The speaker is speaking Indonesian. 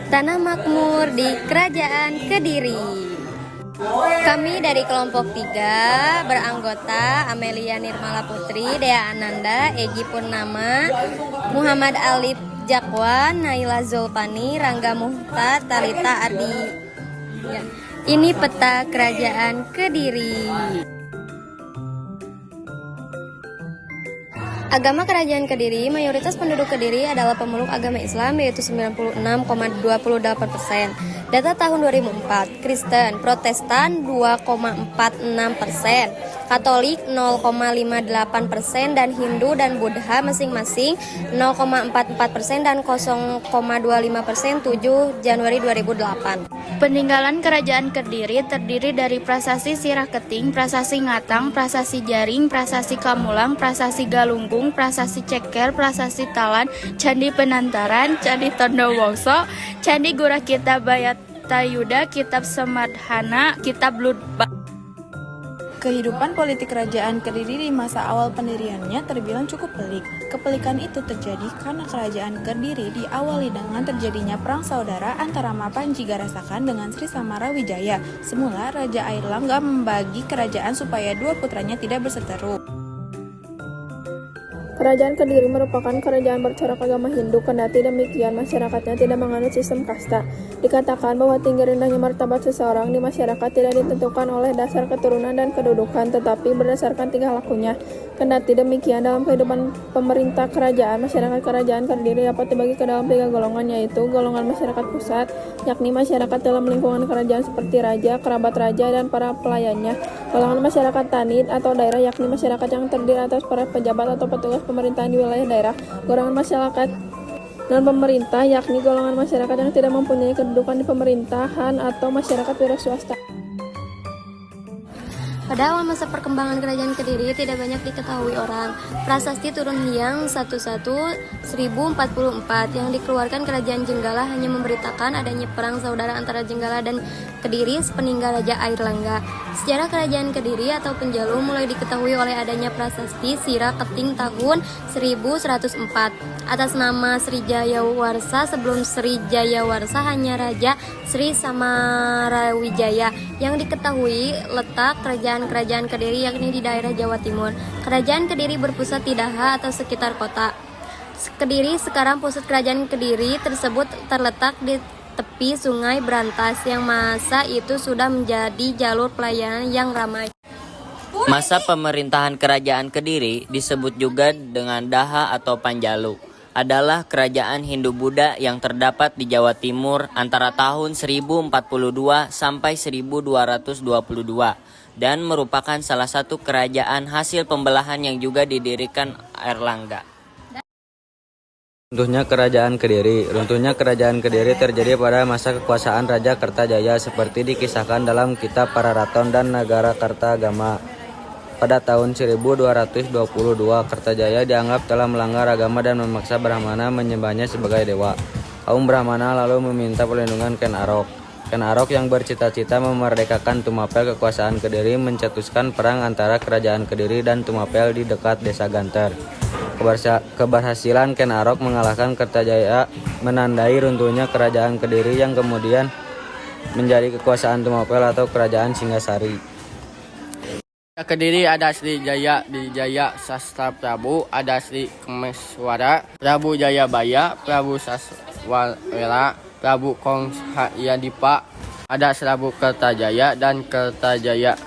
Tanah Makmur di Kerajaan Kediri. Kami dari kelompok 3 beranggota Amelia Nirmala Putri, Dea Ananda, Egi Purnama, Muhammad Alif Jakwan, Naila Zulpani, Rangga Muhtar, Talita Ardi. Ya. Ini peta Kerajaan Kediri. Agama Kerajaan Kediri, mayoritas penduduk Kediri adalah pemeluk agama Islam yaitu 96,28%. Data tahun 2004, Kristen, Protestan 2,46%, Katolik 0,58%, dan Hindu dan Buddha masing-masing 0,44% dan 0,25% 7 Januari 2008. Peninggalan Kerajaan Kediri terdiri dari Prasasti Sirah Keting, Prasasti Ngatang, Prasasti Jaring, Prasasti Kamulang, Prasasti Galunggung, Prasasti Ceker, Prasasti Talan, Candi Penantaran, Candi Tondo Wongso, Candi Gurakita Bayatayuda, Kitab Semadhana, Kitab Ludba. Kehidupan politik Kerajaan Kediri di masa awal pendiriannya terbilang cukup pelik. Kepelikan itu terjadi karena Kerajaan Kediri diawali dengan terjadinya perang saudara antara Mapanji Garasakan dengan Sri Samara Wijaya. Semula Raja Airlangga membagi kerajaan supaya dua putranya tidak berseteru. Kerajaan Kediri merupakan kerajaan bercorak agama Hindu, kendati demikian masyarakatnya tidak menganut sistem kasta. Dikatakan bahwa tinggi rendahnya martabat seseorang di masyarakat tidak ditentukan oleh dasar keturunan dan kedudukan, tetapi berdasarkan tingkah lakunya. Kendati demikian, dalam kehidupan pemerintah kerajaan, masyarakat Kerajaan Kediri dapat dibagi ke dalam 3 golongan, yaitu golongan masyarakat pusat, yakni masyarakat dalam lingkungan kerajaan seperti raja, kerabat raja, dan para pelayannya. Golongan masyarakat tanit atau daerah, yakni masyarakat yang terdiri atas para pejabat atau petugas pemerintahan di wilayah daerah. Golongan masyarakat non pemerintah, yakni golongan masyarakat yang tidak mempunyai kedudukan di pemerintahan atau masyarakat wira swasta. Pada awal masa perkembangan Kerajaan Kediri tidak banyak diketahui orang. Prasasti Turun Hyang 1044 yang dikeluarkan Kerajaan Jenggala hanya memberitakan adanya perang saudara antara Jenggala dan Kediri sepeninggal Raja Airlangga. Sejarah Kerajaan Kediri atau Penjalu mulai diketahui oleh adanya prasasti Sirah Keting tahun 1104 atas nama Sri Jayawarsa. Sebelum Sri Jayawarsa hanya Raja Sri Samarawijaya yang diketahui letak Kerajaan Kediri yakni di daerah Jawa Timur. Kerajaan Kediri berpusat di Daha atau sekitar kota Kediri. Sekarang pusat Kerajaan Kediri tersebut terletak di tepi Sungai Brantas yang masa itu sudah menjadi jalur pelayanan yang ramai. Masa pemerintahan Kerajaan Kediri disebut juga dengan Daha atau Panjalu. Adalah kerajaan Hindu-Buddha yang terdapat di Jawa Timur antara tahun 1042 sampai 1222 dan merupakan salah satu kerajaan hasil pembelahan yang juga didirikan Airlangga. Runtuhnya Kerajaan Kerajaan Kediri terjadi pada masa kekuasaan Raja Kertajaya seperti dikisahkan dalam kitab Pararaton dan Nagara Kartagama. Pada tahun 1222, Kertajaya dianggap telah melanggar agama dan memaksa Brahmana menyembahnya sebagai dewa. Kaum Brahmana lalu meminta perlindungan Ken Arok. Ken Arok yang bercita-cita memerdekakan Tumapel kekuasaan Kediri mencetuskan perang antara Kerajaan Kediri dan Tumapel di dekat desa Ganter. Keberhasilan Ken Arok mengalahkan Kertajaya menandai runtuhnya Kerajaan Kediri yang kemudian menjadi kekuasaan Tumapel atau Kerajaan Singgasari. Kediri ada Sri Jaya Dijaya Sastra Prabu, ada Sri Kemeswara, Prabu Jayabaya, Prabu Saswawela, Prabu Kongshayadipa, ada Prabu Kertajaya dan Kertajaya